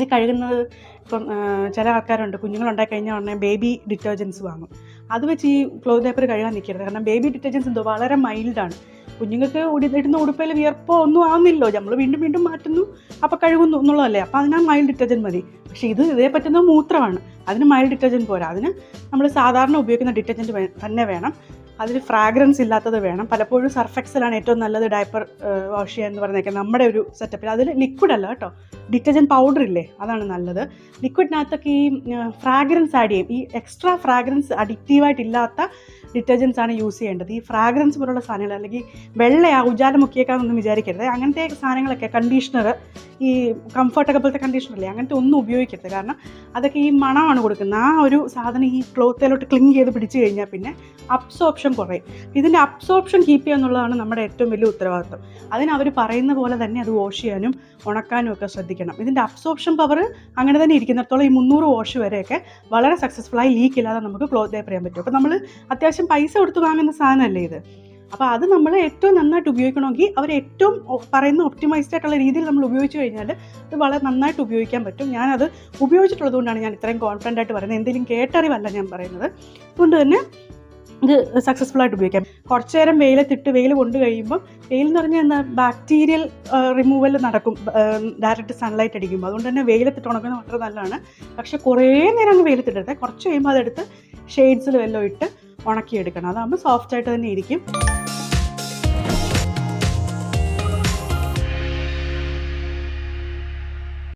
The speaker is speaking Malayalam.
ഇത് കഴുകുന്നത് ഇപ്പം ചില ആൾക്കാരുണ്ട് കുഞ്ഞുങ്ങളുണ്ടായി കഴിഞ്ഞാൽ ഉടനെ ബേബി ഡിറ്റർജൻസ് വാങ്ങും. അത് വെച്ച് ഈ ക്ലോത്ത് പേപ്പർ കഴുകാൻ നിൽക്കരുത്. കാരണം ബേബി ഡിറ്റർജൻസ് എന്തോ വളരെ മൈൽഡാണ്. കുഞ്ഞുങ്ങൾക്ക് ഇടുന്ന ഉടുപ്പയിൽ വിയർപ്പോ ഒന്നും ആവുന്നില്ലോ, നമ്മൾ വീണ്ടും വീണ്ടും മാറ്റുന്നു, അപ്പോൾ കഴുകുന്നു എന്നുള്ളതല്ലേ. അപ്പോൾ അതിനാ മൈൽഡ് ഡിറ്റർജൻറ്റ് മതി. പക്ഷേ ഇതേ പറ്റുന്ന മൂത്രമാണ്, അതിന് മൈൽഡ് ഡിറ്റർജൻറ്റ് പോരാ. അതിന് നമ്മൾ സാധാരണ ഉപയോഗിക്കുന്ന ഡിറ്റർജൻറ്റ് തന്നെ വേണം. അതിൽ ഫ്രാഗ്രൻസ് ഇല്ലാത്തത് വേണം. പലപ്പോഴും സർഫ് എക്സലാണ് ഏറ്റവും നല്ലത് ഡയപ്പർ വാഷ് ചെയ്യാൻ എന്ന് പറഞ്ഞേക്കാം നമ്മുടെ ഒരു സെറ്റപ്പിൽ. അതിൽ ലിക്വിഡ് അല്ല കേട്ടോ, ഡിറ്റർജൻറ്റ് പൗഡർ ഇല്ലേ, അതാണ് നല്ലത്. ലിക്വിഡിനകത്തൊക്കെ ഈ ഫ്രാഗ്രൻസ് ആഡ് ചെയ്യും. ഈ എക്സ്ട്രാ ഫ്രാഗ്രൻസ് അഡിക്റ്റീവായിട്ടില്ലാത്ത ഡിറ്റർജൻസ് ആണ് യൂസ് ചെയ്യേണ്ടത്. ഈ ഫ്രാഗ്രൻസ് പോലുള്ള സാധനങ്ങൾ, അല്ലെങ്കിൽ ഉജാല മുക്കിയേക്കാന്നൊന്നും വിചാരിക്കരുത്. അങ്ങനത്തെ സാധനങ്ങളൊക്കെ, കണ്ടീഷണർ, ഈ കംഫർട്ടൊക്കെ പോലത്തെ കണ്ടീഷണർ ഇല്ലേ, അങ്ങനത്തെ ഒന്നും ഉപയോഗിക്കരുത്. കാരണം അതൊക്കെ ഈ മണമാണ് കൊടുക്കുന്നത്. ആ ഒരു സാധനം ഈ ക്ലോത്തിലോട്ട് ക്ലിങ് ചെയ്ത് പിടിച്ചു കഴിഞ്ഞാൽ പിന്നെ അബ്സോർപ്ഷൻ കുറയും. ഇതിൻ്റെ അബ്സോർപ്ഷൻ കീപ്പ് ചെയ്യുക എന്നുള്ളതാണ് നമ്മുടെ ഏറ്റവും വലിയ ഉത്തരവാദിത്വം. അതിന് അവർ പറയുന്ന പോലെ തന്നെ അത് വാഷ് ചെയ്യാനും ഉണക്കാനും ഒക്കെ ശ്രദ്ധിക്കണം. ഇതിൻ്റെ അബ്സോർപ്ഷൻ പവർ അങ്ങനെ തന്നെ ഇരിക്കുന്നിടത്തോളം ഈ 300 വാഷ് വരെയൊക്കെ വളരെ സക്സസ്ഫുള്ളായി ലീക്ക് ഇല്ലാതെ നമുക്ക് ക്ലോത്ത് പേപ്പർ ചെയ്യാൻ പറ്റും. അപ്പോൾ നമ്മൾ അത്യാവശ്യം പൈസ കൊടുത്ത് വാങ്ങുന്ന സാധനമല്ലേ ഇത്. അപ്പോൾ അത് നമ്മൾ ഏറ്റവും നന്നായിട്ട് ഉപയോഗിക്കണമെങ്കിൽ അവർ ഏറ്റവും പറയുന്ന ഒപ്റ്റിമൈസ്ഡ് ആയിട്ടുള്ള രീതിയിൽ നമ്മൾ ഉപയോഗിച്ച് കഴിഞ്ഞാൽ അത് വളരെ നന്നായിട്ട് ഉപയോഗിക്കാൻ പറ്റും. ഞാനത് ഉപയോഗിച്ചിട്ടുള്ളത് കൊണ്ടാണ് ഞാൻ ഇത്രയും കോൺഫിഡൻ്റ് ആയിട്ട് പറയുന്നത്. എന്തെങ്കിലും കേട്ടറിവല്ല ഞാൻ പറയുന്നത്. അതുകൊണ്ട് തന്നെ ഇത് സക്സസ്ഫുള്ളായിട്ട് ഉപയോഗിക്കാം. കുറച്ച് നേരം വെയിൽ കൊണ്ട് കഴിയുമ്പം, വെയിൽ എന്ന് പറഞ്ഞാൽ എന്താ, ബാക്ടീരിയൽ റിമൂവൽ നടക്കും ഡയറക്റ്റ് സൺലൈറ്റ് അടിക്കുമ്പോൾ. അതുകൊണ്ട് തന്നെ വെയിലത്തിട്ട് ഉണക്കുന്നത് വളരെ നല്ലതാണ്. പക്ഷേ കുറേ നേരം അങ്ങ് വെയിലത്തിട്ടരുത്. കുറച്ച് കഴിയുമ്പോൾ അതെടുത്ത് ഷെയ്ഡ്സിൽ വല്ലതും ഇട്ട് ഉണക്കിയെടുക്കണം. അതാകുമ്പോൾ സോഫ്റ്റായിട്ട് തന്നെ ഇരിക്കും.